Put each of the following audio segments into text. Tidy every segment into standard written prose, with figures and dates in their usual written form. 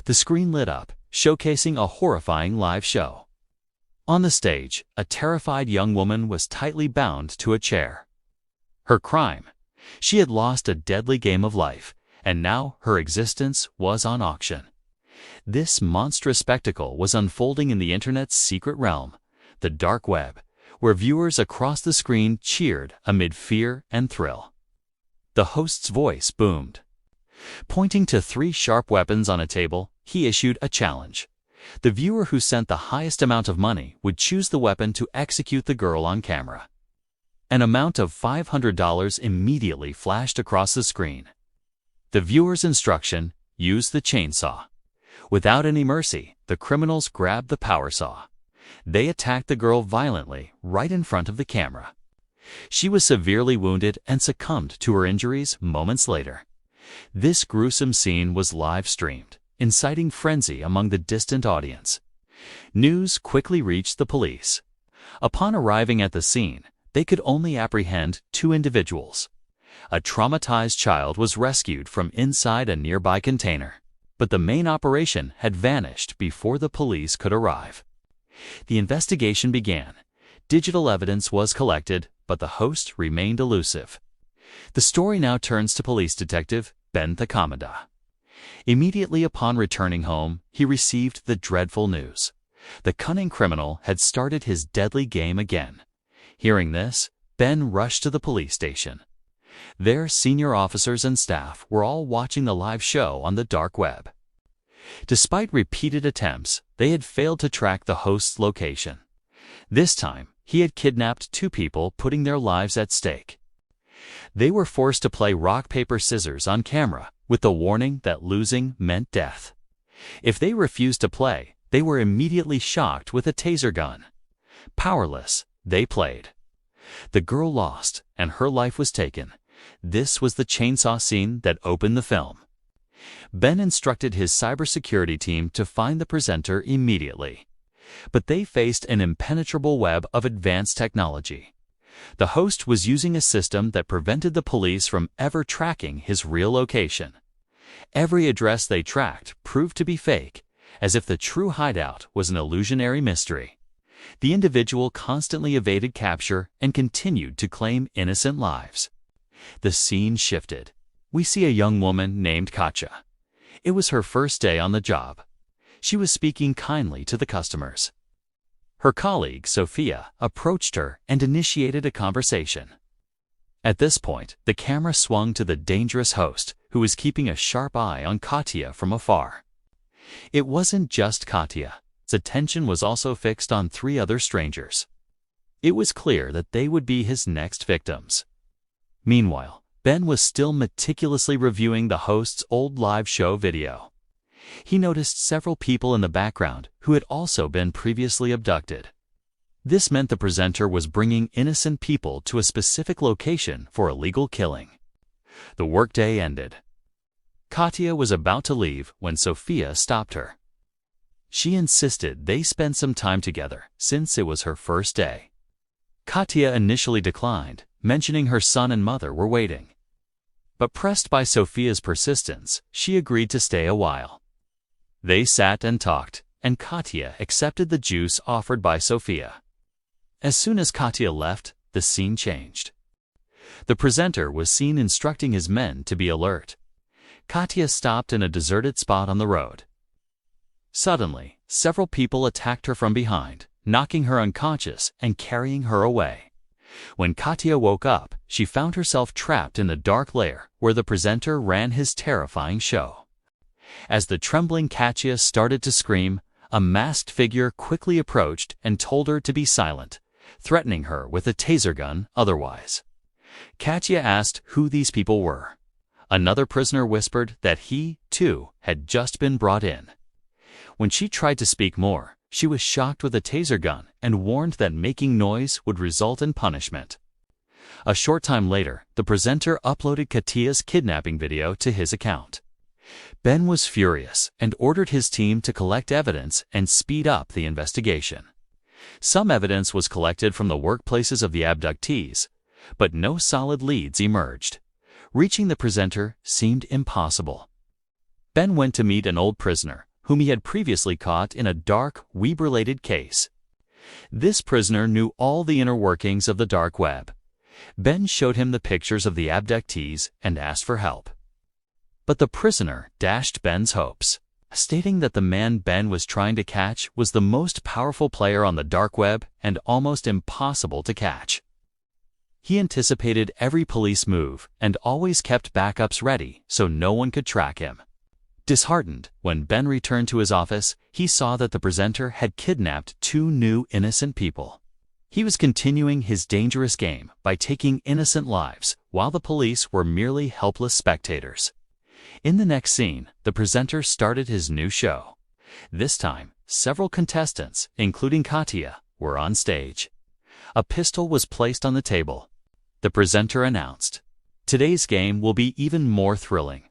The screen lit up, showcasing a horrifying live show. On the stage, a terrified young woman was tightly bound to a chair. Her crime? She had lost a deadly game of life, and now her existence was on auction. This monstrous spectacle was unfolding in the internet's secret realm, the dark web, where viewers across the screen cheered amid fear and thrill. The host's voice boomed. Pointing to 3 sharp weapons on a table, he issued a challenge. The viewer who sent the highest amount of money would choose the weapon to execute the girl on camera. An amount of $500 immediately flashed across the screen. The viewer's instruction: use the chainsaw. Without any mercy, the criminals grabbed the power saw. They attacked the girl violently right in front of the camera. She was severely wounded and succumbed to her injuries moments later. This gruesome scene was live-streamed, inciting frenzy among the distant audience. News quickly reached the police. Upon arriving at the scene, they could only apprehend 2 individuals. A traumatized child was rescued from inside a nearby container, but the main operation had vanished before the police could arrive. The investigation began. Digital evidence was collected, but the host remained elusive. The story now turns to police detective Ben Thakamanda. Immediately upon returning home, he received the dreadful news. The cunning criminal had started his deadly game again. Hearing this, Ben rushed to the police station. Their senior officers and staff were all watching the live show on the dark web. Despite repeated attempts, they had failed to track the host's location. This time, he had kidnapped 2 people, putting their lives at stake. They were forced to play rock, paper, scissors on camera, with the warning that losing meant death. If they refused to play, they were immediately shocked with a taser gun. Powerless, they played. The girl lost, and her life was taken. This was the chainsaw scene that opened the film. Ben instructed his cybersecurity team to find the presenter immediately. But they faced an impenetrable web of advanced technology. The host was using a system that prevented the police from ever tracking his real location. Every address they tracked proved to be fake, as if the true hideout was an illusionary mystery. The individual constantly evaded capture and continued to claim innocent lives. The scene shifted. We see a young woman named Katja. It was her first day on the job. She was speaking kindly to the customers. Her colleague, Sophia, approached her and initiated a conversation. At this point, the camera swung to the dangerous host, who was keeping a sharp eye on Katja from afar. It wasn't just Katja. His attention was also fixed on 3 other strangers. It was clear that they would be his next victims. Meanwhile, Ben was still meticulously reviewing the host's old live show video. He noticed several people in the background who had also been previously abducted. This meant the presenter was bringing innocent people to a specific location for illegal killing. The workday ended. Katja was about to leave when Sophia stopped her. She insisted they spend some time together since it was her first day. Katja initially declined, mentioning her son and mother were waiting. But pressed by Sophia's persistence, she agreed to stay a while. They sat and talked, and Katja accepted the juice offered by Sophia. As soon as Katja left, the scene changed. The presenter was seen instructing his men to be alert. Katja stopped in a deserted spot on the road. Suddenly, several people attacked her from behind, knocking her unconscious and carrying her away. When Katja woke up, she found herself trapped in the dark lair where the presenter ran his terrifying show. As the trembling Katja started to scream, a masked figure quickly approached and told her to be silent, threatening her with a taser gun otherwise. Katja asked who these people were. Another prisoner whispered that he, too, had just been brought in. When she tried to speak more, she was shocked with a taser gun and warned that making noise would result in punishment. A short time later, the presenter uploaded Katja's kidnapping video to his account. Ben was furious and ordered his team to collect evidence and speed up the investigation. Some evidence was collected from the workplaces of the abductees, but no solid leads emerged. Reaching the presenter seemed impossible. Ben went to meet an old prisoner, whom he had previously caught in a dark, web-related case. This prisoner knew all the inner workings of the dark web. Ben showed him the pictures of the abductees and asked for help. But the prisoner dashed Ben's hopes, stating that the man Ben was trying to catch was the most powerful player on the dark web and almost impossible to catch. He anticipated every police move and always kept backups ready so no one could track him. Disheartened, when Ben returned to his office, he saw that the presenter had kidnapped 2 new innocent people. He was continuing his dangerous game by taking innocent lives while the police were merely helpless spectators. In the next scene, the presenter started his new show. This time, several contestants, including Katya, were on stage. A pistol was placed on the table. The presenter announced, "Today's game will be even more thrilling.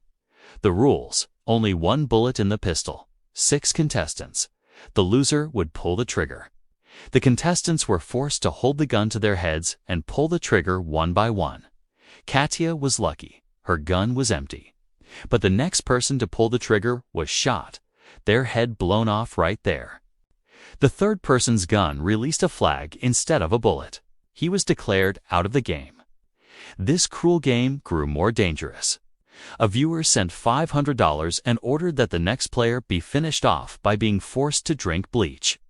The rules: only 1 bullet in the pistol, 6 contestants. The loser would pull the trigger." The contestants were forced to hold the gun to their heads and pull the trigger one by one. Katya was lucky. Her gun was empty. But the next person to pull the trigger was shot, their head blown off right there. The third person's gun released a flag instead of a bullet. He was declared out of the game. This cruel game grew more dangerous. A viewer sent $500 and ordered that the next player be finished off by being forced to drink bleach.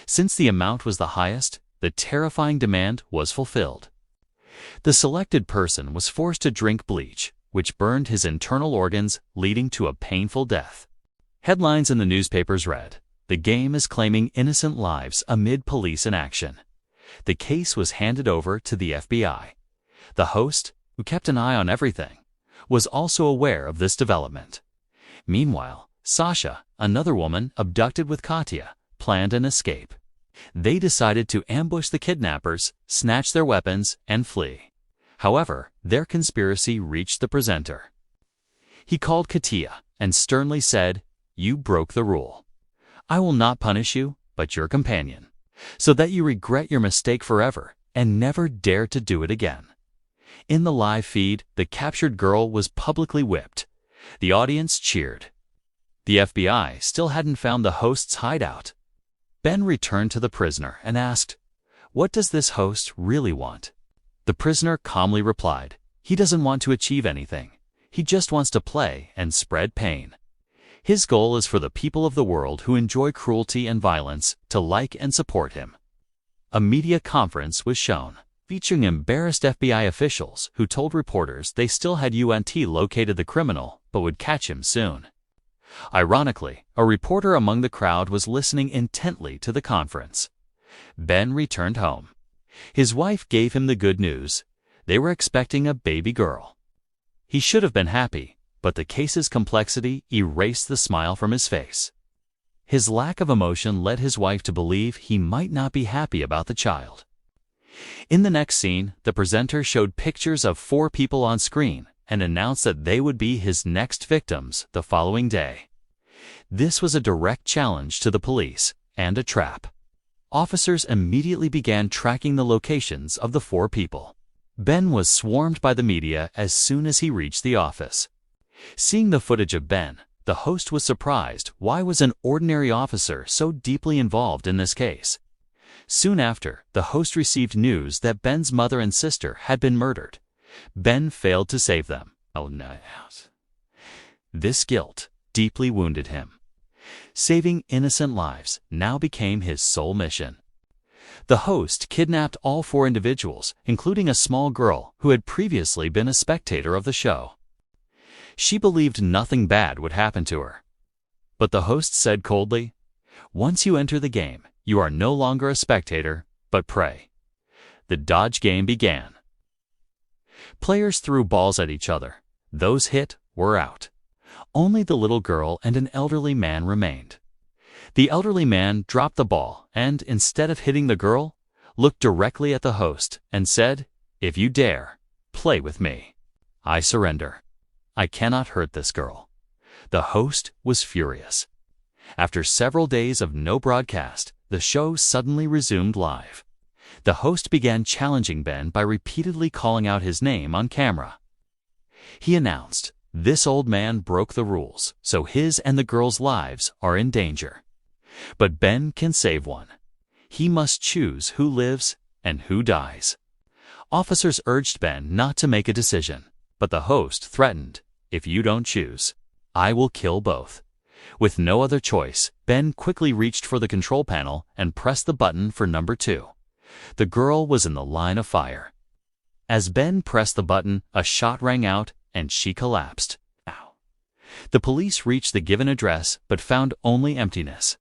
Since the amount was the highest, the terrifying demand was fulfilled. The selected person was forced to drink bleach, which burned his internal organs, leading to a painful death. Headlines in the newspapers read, "The game is claiming innocent lives amid police inaction." The case was handed over to the FBI. The host, who kept an eye on everything, was also aware of this development. Meanwhile, Sasha, another woman abducted with Katya, planned an escape. They decided to ambush the kidnappers, snatch their weapons, and flee. However, their conspiracy reached the presenter. He called Katya and sternly said, "You broke the rule. I will not punish you, but your companion, so that you regret your mistake forever and never dare to do it again." In the live feed, the captured girl was publicly whipped. The audience cheered. The FBI still hadn't found the host's hideout. Ben returned to the prisoner and asked, "What does this host really want?" The prisoner calmly replied, "He doesn't want to achieve anything. He just wants to play and spread pain. His goal is for the people of the world who enjoy cruelty and violence to like and support him." A media conference was shown, featuring embarrassed FBI officials who told reporters they still had located the criminal but would catch him soon. Ironically, a reporter among the crowd was listening intently to the conference. Ben returned home. His wife gave him the good news. They were expecting a baby girl. He should have been happy, but the case's complexity erased the smile from his face. His lack of emotion led his wife to believe he might not be happy about the child. In the next scene, the presenter showed pictures of 4 people on screen and announced that they would be his next victims the following day. This was a direct challenge to the police and a trap. Officers immediately began tracking the locations of the 4 people. Ben was swarmed by the media as soon as he reached the office. Seeing the footage of Ben, the host was surprised why was an ordinary officer so deeply involved in this case. Soon after, the host received news that Ben's mother and sister had been murdered. Ben failed to save them. Oh no. This guilt deeply wounded him. Saving innocent lives now became his sole mission. The host kidnapped all 4 individuals, including a small girl who had previously been a spectator of the show. She believed nothing bad would happen to her. But the host said coldly, "Once you enter the game, you are no longer a spectator, but prey." The dodge game began. Players threw balls at each other. Those hit were out. Only the little girl and an elderly man remained. The elderly man dropped the ball and, instead of hitting the girl, looked directly at the host and said, "If you dare, play with me. I surrender. I cannot hurt this girl." The host was furious. After several days of no broadcast, the show suddenly resumed live. The host began challenging Ben by repeatedly calling out his name on camera. He announced, This old man broke the rules, so his and the girls' lives are in danger. But Ben can save one. He must choose who lives and who dies. Officers urged Ben not to make a decision, but the host threatened, "If you don't choose, I will kill both." With no other choice, Ben quickly reached for the control panel and pressed the button for number 2. The girl was in the line of fire. As Ben pressed the button, a shot rang out and she collapsed. Ow. The police reached the given address but found only emptiness.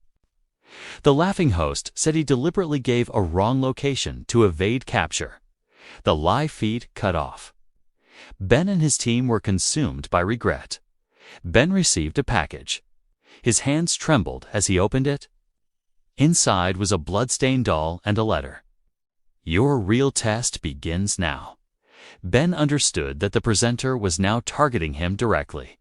The laughing host said he deliberately gave a wrong location to evade capture. The live feed cut off. Ben and his team were consumed by regret. Ben received a package. His hands trembled as he opened it. Inside was a blood-stained doll and a letter. "Your real test begins now." Ben understood that the presenter was now targeting him directly.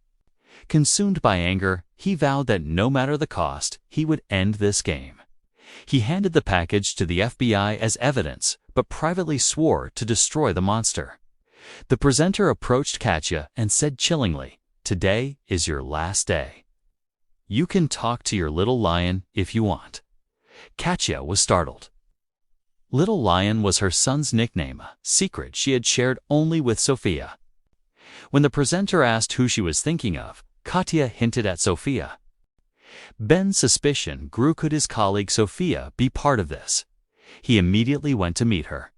Consumed by anger, he vowed that no matter the cost, he would end this game. He handed the package to the FBI as evidence, but privately swore to destroy the monster. The presenter approached Katya and said chillingly, "Today is your last day. You can talk to your little lion if you want." Katya was startled. Little Lion was her son's nickname, a secret she had shared only with Sophia. When the presenter asked who she was thinking of, Katya hinted at Sophia. Ben's suspicion grew. Could his colleague Sophia be part of this? He immediately went to meet her.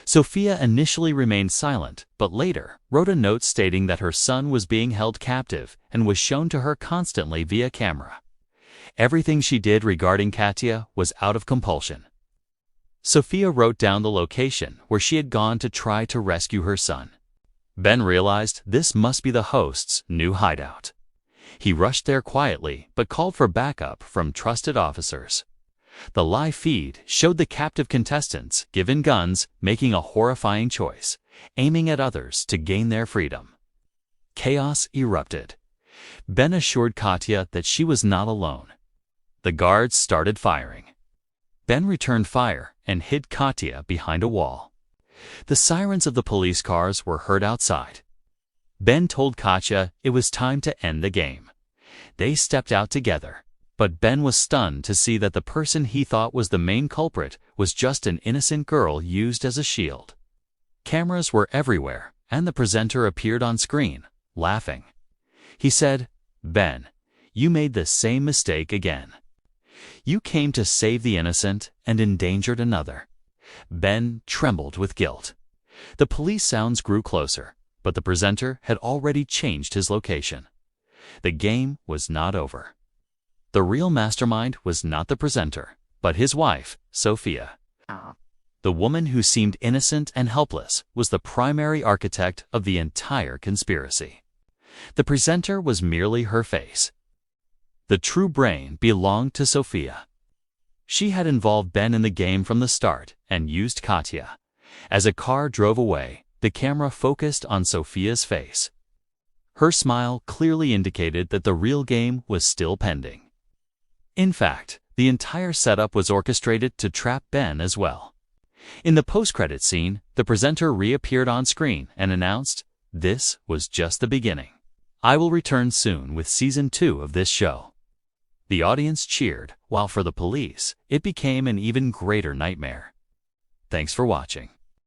Sophia initially remained silent, but later wrote a note stating that her son was being held captive and was shown to her constantly via camera. Everything she did regarding Katya was out of compulsion. Sophia wrote down the location where she had gone to try to rescue her son. Ben realized this must be the host's new hideout. He rushed there quietly but called for backup from trusted officers. The live feed showed the captive contestants, given guns, making a horrifying choice, aiming at others to gain their freedom. Chaos erupted. Ben assured Katya that she was not alone. The guards started firing. Ben returned fire and hid Katya behind a wall. The sirens of the police cars were heard outside. Ben told Katya it was time to end the game. They stepped out together, but Ben was stunned to see that the person he thought was the main culprit was just an innocent girl used as a shield. Cameras were everywhere, and the presenter appeared on screen, laughing. He said, "Ben, you made the same mistake again. You came to save the innocent and endangered another." Ben trembled with guilt. The police sounds grew closer, but the presenter had already changed his location. The game was not over. The real mastermind was not the presenter, but his wife, Sophia. The woman who seemed innocent and helpless was the primary architect of the entire conspiracy. The presenter was merely her face. The true brain belonged to Sophia. She had involved Ben in the game from the start and used Katya. As a car drove away, the camera focused on Sophia's face. Her smile clearly indicated that the real game was still pending. In fact, the entire setup was orchestrated to trap Ben as well. In the post-credit scene, the presenter reappeared on screen and announced, "This was just the beginning. I will return soon with season 2 of this show." The audience cheered, while for the police, it became an even greater nightmare. Thanks for watching.